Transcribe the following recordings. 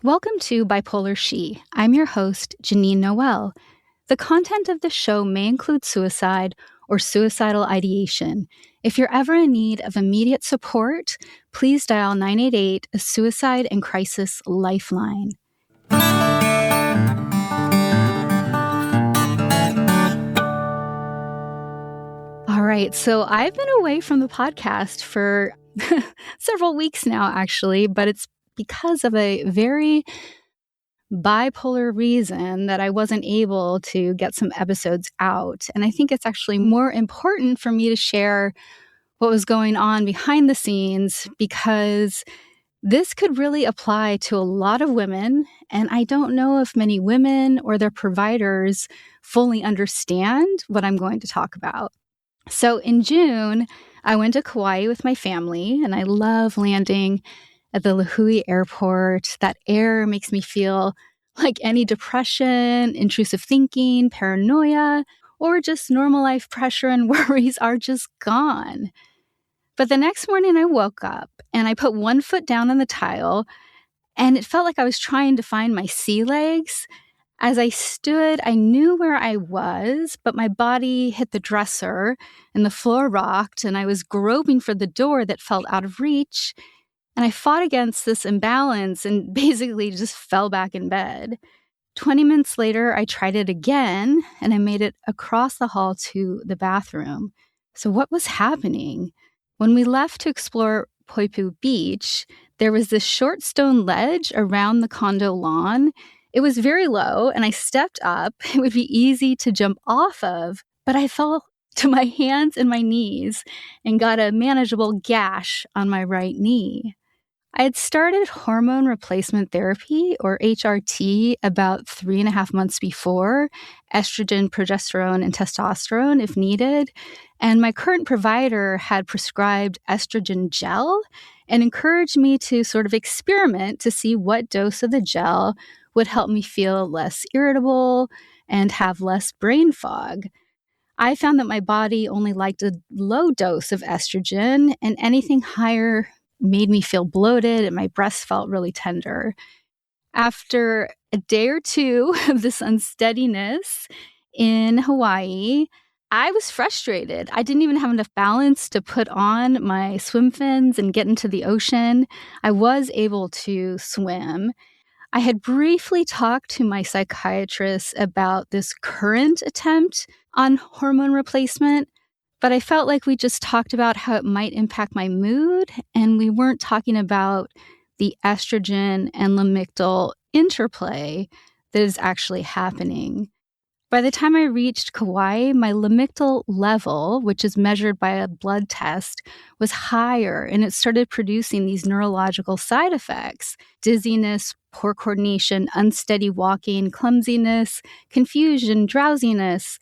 Welcome to Bipolar She. I'm your host, Janine Noel. The content of the show may include suicide or suicidal ideation. If you're ever in need of immediate support, please dial 988, a suicide and crisis lifeline. All right, so I've been away from the podcast for several weeks now, actually, but it's because of a very bipolar reason that I wasn't able to get some episodes out. And I think it's actually more important for me to share what was going on behind the scenes because this could really apply to a lot of women. And I don't know if many women or their providers fully understand what I'm going to talk about. So in June, I went to Kauai with my family, and I love landing at the Lihue airport. That air makes me feel like any depression, intrusive thinking, paranoia, or just normal life pressure and worries are just gone. But the next morning I woke up and I put one foot down on the tile, and it felt like I was trying to find my sea legs. As I stood, I knew where I was, but my body hit the dresser and the floor rocked, and I was groping for the door that felt out of reach. And I fought against this imbalance and basically just fell back in bed. 20 minutes later, I tried it again, and I made it across the hall to the bathroom. So what was happening? When we left to explore Poipu Beach, there was this short stone ledge around the condo lawn. It was very low, and I stepped up. It would be easy to jump off of, but I fell to my hands and my knees and got a manageable gash on my right knee. I had started hormone replacement therapy, or HRT, about 3.5 months before, estrogen, progesterone, and testosterone if needed. And my current provider had prescribed estrogen gel and encouraged me to sort of experiment to see what dose of the gel would help me feel less irritable and have less brain fog. I found that my body only liked a low dose of estrogen, and anything higher made me feel bloated and my breasts felt really tender. After a day or two of this unsteadiness in Hawaii, I was frustrated. I didn't even have enough balance to put on my swim fins and get into the ocean. I was able to swim. I had briefly talked to my psychiatrist about this current attempt on hormone replacement, but I felt like we just talked about how it might impact my mood, and we weren't talking about the estrogen and Lamictal interplay that is actually happening. By the time I reached Kauai, my Lamictal level, which is measured by a blood test, was higher, and it started producing these neurological side effects: dizziness, poor coordination, unsteady walking, clumsiness, confusion, drowsiness.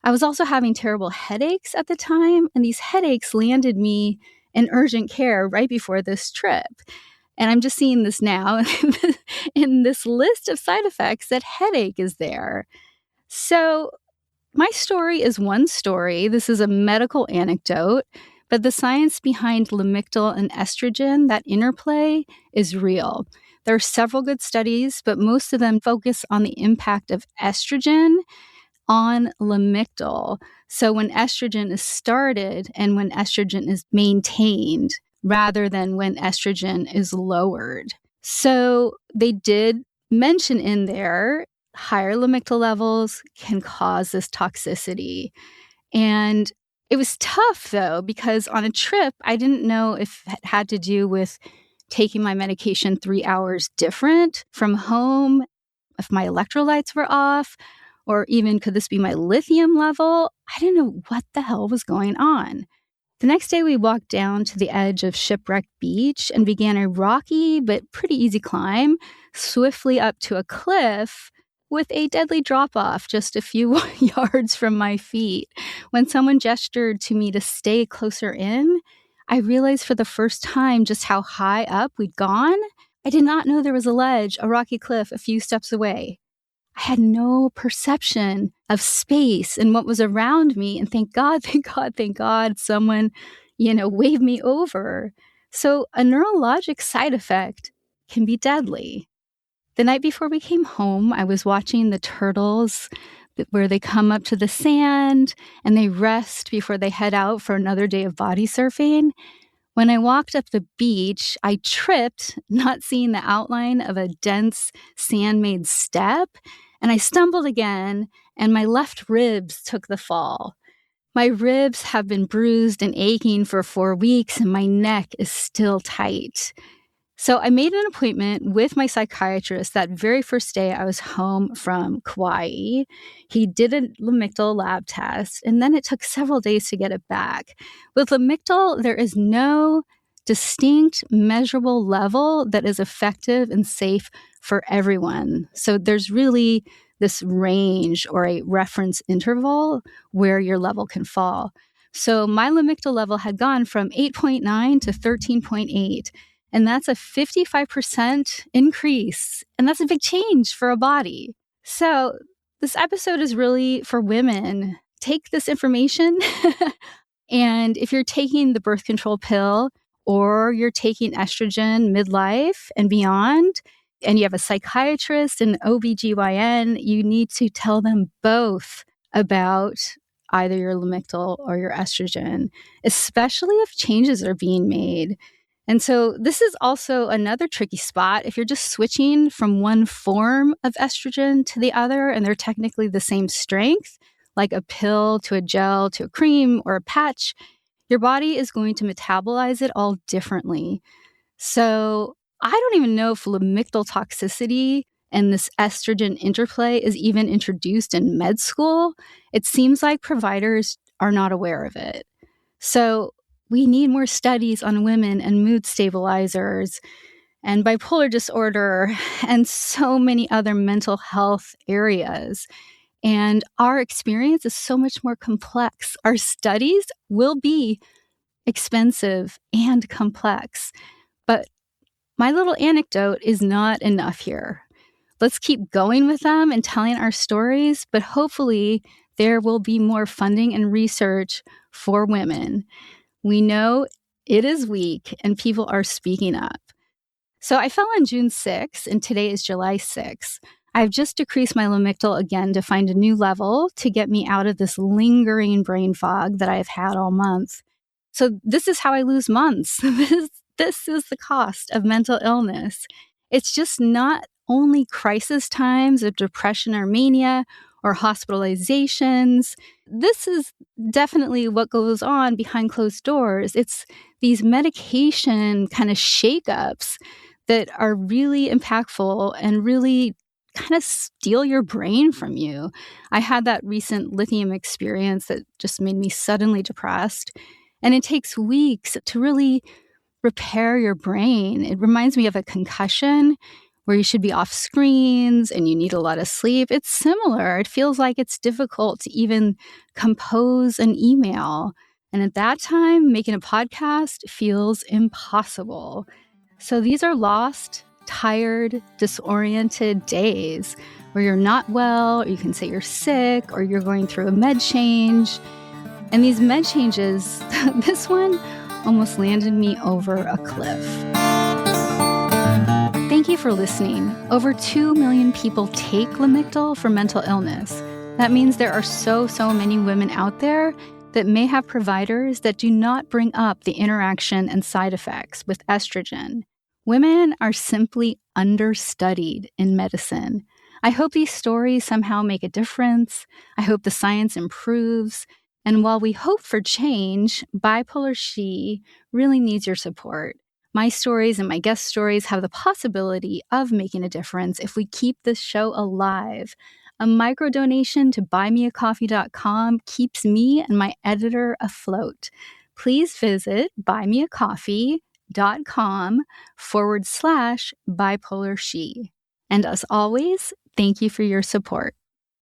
I was also having terrible headaches at the time, and these headaches landed me in urgent care right before this trip. And I'm just seeing this now in this list of side effects that headache is there. So my story is one story. This is a medical anecdote, but the science behind Lamictal and estrogen, that interplay, is real. There are several good studies, but most of them focus on the impact of estrogen on Lamictal. So when estrogen is started and when estrogen is maintained, rather than when estrogen is lowered. So they did mention in there higher Lamictal levels can cause this toxicity. And it was tough, though, because on a trip, I didn't know if it had to do with taking my medication 3 hours different from home, if my electrolytes were off, or even could this be my lithium level? I didn't know what the hell was going on. The next day, we walked down to the edge of Shipwreck Beach and began a rocky but pretty easy climb swiftly up to a cliff with a deadly drop-off just a few yards from my feet. When someone gestured to me to stay closer in, I realized for the first time just how high up we'd gone. I did not know there was a ledge, a rocky cliff a few steps away. I had no perception of space and what was around me. And thank God, someone, waved me over. So a neurologic side effect can be deadly. The night before we came home, I was watching the turtles where they come up to the sand and they rest before they head out for another day of body surfing. When I walked up the beach, I tripped, not seeing the outline of a dense sand-made step, and I stumbled again, and my left ribs took the fall. My ribs have been bruised and aching for 4 weeks, and my neck is still tight. So I made an appointment with my psychiatrist that very first day I was home from Kauai. He did a Lamictal lab test, and then it took several days to get it back. With Lamictal, there is no distinct measurable level that is effective and safe for everyone. So there's really this range or a reference interval where your level can fall. So my Lamictal level had gone from 8.9 to 13.8. And that's a 55% increase. And that's a big change for a body. So this episode is really for women. Take this information. And if you're taking the birth control pill or you're taking estrogen midlife and beyond, and you have a psychiatrist and OBGYN, you need to tell them both about either your Lamictal or your estrogen, especially if changes are being made. And so this is also another tricky spot. If you're just switching from one form of estrogen to the other, and they're technically the same strength, like a pill to a gel to a cream or a patch, your body is going to metabolize it all differently. So I don't even know if Lamictal toxicity and this estrogen interplay is even introduced in med school. It seems like providers are not aware of it. So we need more studies on women and mood stabilizers and bipolar disorder and so many other mental health areas. And our experience is so much more complex. Our studies will be expensive and complex. But my little anecdote is not enough here. Let's keep going with them and telling our stories, but hopefully there will be more funding and research for women. We know it is weak and people are speaking up. So I fell on June 6th and today is July 6th. I've just decreased my Lamictal again to find a new level to get me out of this lingering brain fog that I've had all month. So this is how I lose months. This is the cost of mental illness. It's just not only crisis times of depression or mania or hospitalizations. This is definitely what goes on behind closed doors. It's these medication kind of shakeups that are really impactful and really kind of steal your brain from you. I had that recent lithium experience that just made me suddenly depressed. And it takes weeks to really repair your brain. It reminds me of a concussion where you should be off screens and you need a lot of sleep. It's similar. It feels like it's difficult to even compose an email. And at that time, making a podcast feels impossible. So these are lost, tired, disoriented days where you're not well, or you can say you're sick, or you're going through a med change. And these med changes, this one almost landed me over a cliff. Thank you for listening. Over 2 million people take Lamictal for mental illness. That means there are so many women out there that may have providers that do not bring up the interaction and side effects with estrogen. Women are simply understudied in medicine. I hope these stories somehow make a difference. I hope the science improves. And while we hope for change, Bipolar She really needs your support. My stories and my guest stories have the possibility of making a difference if we keep this show alive. A micro donation to buymeacoffee.com keeps me and my editor afloat. Please visit buymeacoffee.com/Bipolar She. And as always, thank you for your support.